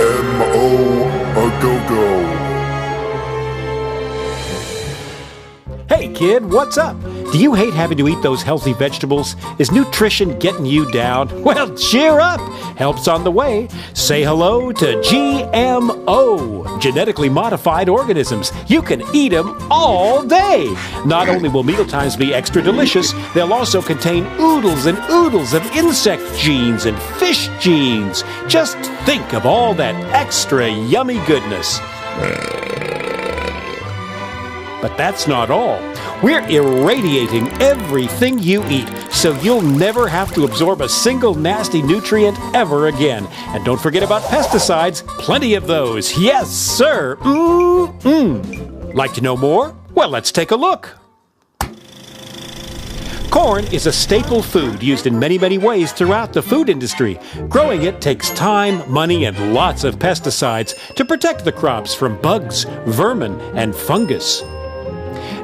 GMO a go-go. Hey kid, what's up? Do you hate having to eat those healthy vegetables? Is nutrition getting you down? Well, cheer up! Help's on the way. Say hello to GMO, genetically modified organisms. You can eat them all day. Not only will mealtimes be extra delicious, they'll also contain oodles and oodles of insect genes and fish genes. Just think of all that extra yummy goodness. But that's not all. We're irradiating everything you eat, so you'll never have to absorb a single nasty nutrient ever again. And don't forget about pesticides, plenty of those. Yes, sir. Like to know more? Well, let's take a look. Corn is a staple food used in many, many ways throughout the food industry. Growing it takes time, money, and lots of pesticides to protect the crops from bugs, vermin, and fungus.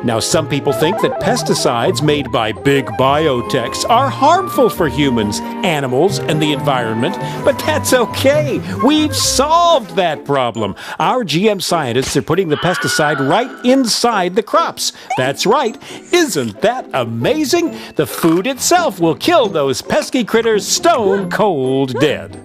Now, some people think that pesticides made by big biotechs are harmful for humans, animals, and the environment, but that's okay. We've solved that problem. Our GM scientists are putting the pesticide right inside the crops. That's right. Isn't that amazing? The food itself will kill those pesky critters stone cold dead.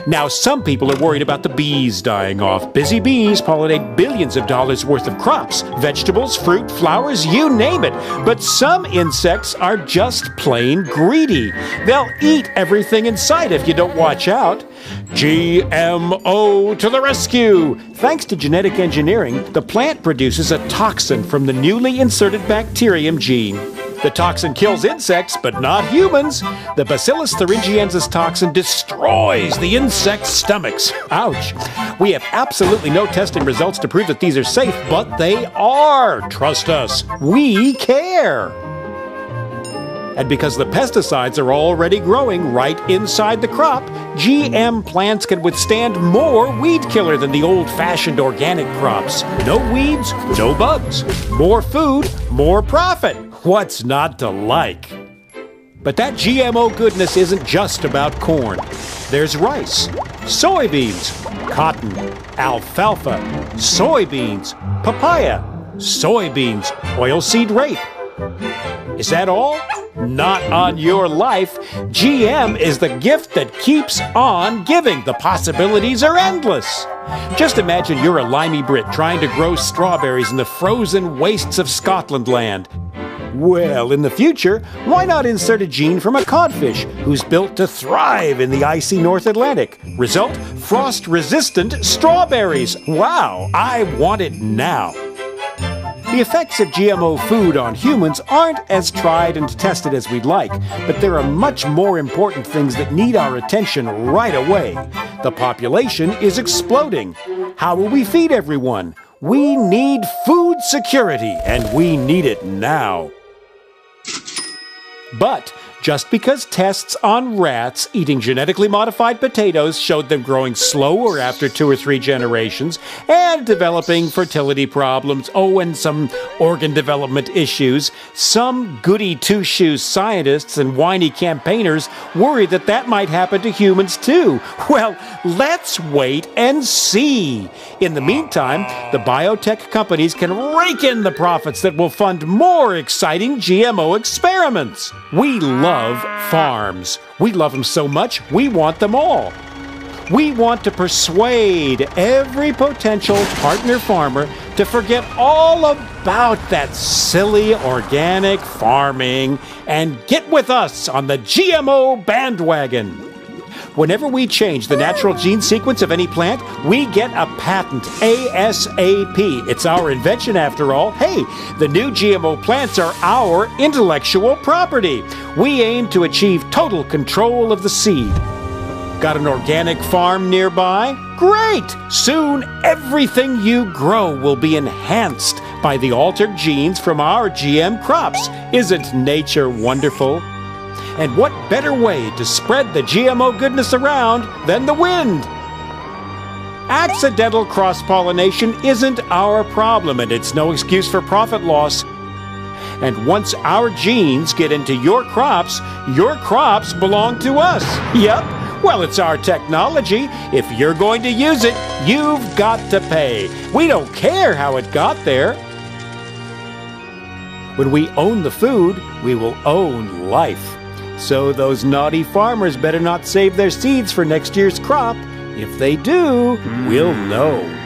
Now, some people are worried about the bees dying off. Busy bees pollinate billions of dollars worth of crops, vegetables, fruit, flowers, you name it. But some insects are just plain greedy. They'll eat everything in sight if you don't watch out. GMO to the rescue! Thanks to genetic engineering, the plant produces a toxin from the newly inserted bacterium gene. The toxin kills insects, but not humans. The Bacillus thuringiensis toxin destroys the insects' stomachs. Ouch. We have absolutely no testing results to prove that these are safe, but they are. Trust us. We care. And because the pesticides are already growing right inside the crop, GM plants can withstand more weed killer than the old-fashioned organic crops. No weeds, no bugs. More food, more profit. What's not to like? But that GMO goodness isn't just about corn. There's rice, soybeans, cotton, alfalfa, soybeans, papaya, soybeans, oilseed rape. Is that all? Not on your life. GM is the gift that keeps on giving. The possibilities are endless. Just imagine you're a limey Brit trying to grow strawberries in the frozen wastes of Scotland land. Well, in the future, why not insert a gene from a codfish who's built to thrive in the icy North Atlantic? Result, frost-resistant strawberries. Wow, I want it now. The effects of GMO food on humans aren't as tried and tested as we'd like, but there are much more important things that need our attention right away. The population is exploding. How will we feed everyone? We need food security, and we need it now. But just because tests on rats eating genetically modified potatoes showed them growing slower after 2 or 3 generations and developing fertility problems, and some organ development issues, some goody two-shoes scientists and whiny campaigners worry that that might happen to humans too. Well, let's wait and see. In the meantime, the biotech companies can rake in the profits that will fund more exciting GMO experiments. We love farms. We love them so much, we want them all. We want to persuade every potential partner farmer to forget all about that silly organic farming and get with us on the GMO bandwagon. Whenever we change the natural gene sequence of any plant, we get a patent ASAP. It's our invention after all. Hey, the new GMO plants are our intellectual property. We aim to achieve total control of the seed. Got an organic farm nearby? Great! Soon everything you grow will be enhanced by the altered genes from our GM crops. Isn't nature wonderful? And what better way to spread the GMO goodness around than the wind? Accidental cross-pollination isn't our problem, and it's no excuse for profit loss. And once our genes get into your crops belong to us. Yep. Well, it's our technology. If you're going to use it, you've got to pay. We don't care how it got there. When we own the food, we will own life. So those naughty farmers better not save their seeds for next year's crop. If they do, we'll know.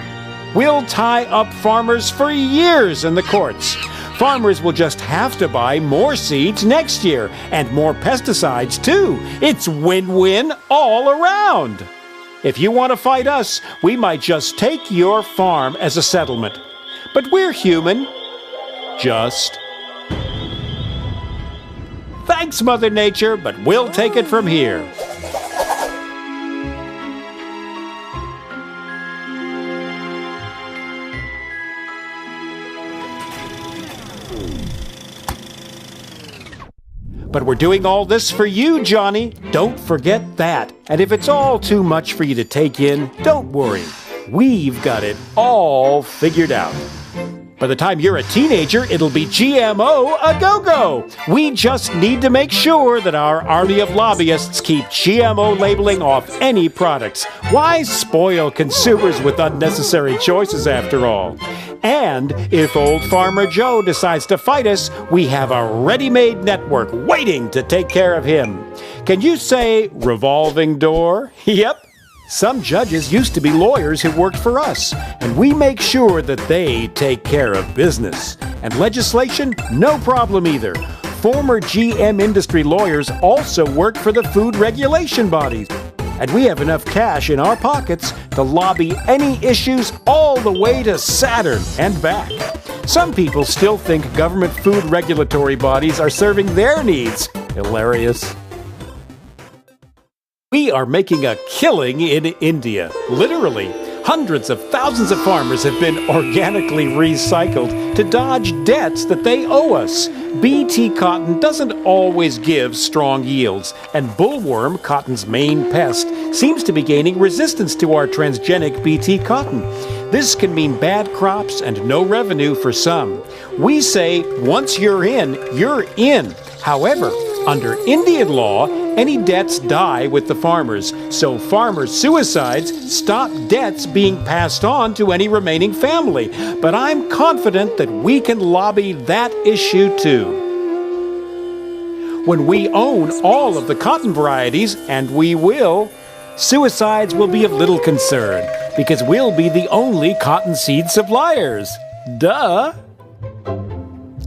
We'll tie up farmers for years in the courts. Farmers will just have to buy more seeds next year, and more pesticides too. It's win-win all around. If you want to fight us, we might just take your farm as a settlement. But we're human. Just. Thanks, Mother Nature, but we'll take it from here. But we're doing all this for you, Johnny. Don't forget that. And if it's all too much for you to take in, don't worry. We've got it all figured out. By the time you're a teenager, it'll be GMO a go-go. We just need to make sure that our army of lobbyists keep GMO labeling off any products. Why spoil consumers with unnecessary choices after all? And if old Farmer Joe decides to fight us, we have a ready-made network waiting to take care of him. Can you say revolving door? Yep. Some judges used to be lawyers who worked for us, and we make sure that they take care of business. And legislation, no problem either. Former GM industry lawyers also work for the food regulation bodies. And we have enough cash in our pockets to lobby any issues all the way to Saturn and back. Some people still think government food regulatory bodies are serving their needs. Hilarious. We are making a killing in India. Literally, hundreds of thousands of farmers have been organically recycled to dodge debts that they owe us. BT cotton doesn't always give strong yields, and bollworm, cotton's main pest, seems to be gaining resistance to our transgenic BT cotton. This can mean bad crops and no revenue for some. We say, once you're in, you're in. However, under Indian law, any debts die with the farmers, so farmer suicides stop debts being passed on to any remaining family. But I'm confident that we can lobby that issue too. When we own all of the cotton varieties, and we will, suicides will be of little concern, because we'll be the only cottonseed suppliers. Duh!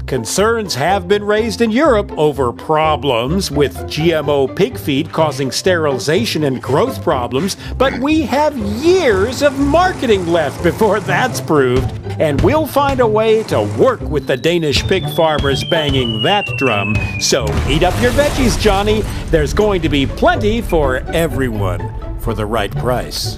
Concerns have been raised in Europe over problems with GMO pig feed causing sterilization and growth problems, but we have years of marketing left before that's proved, and we'll find a way to work with the Danish pig farmers banging that drum. So eat up your veggies, Johnny. There's going to be plenty for everyone for the right price.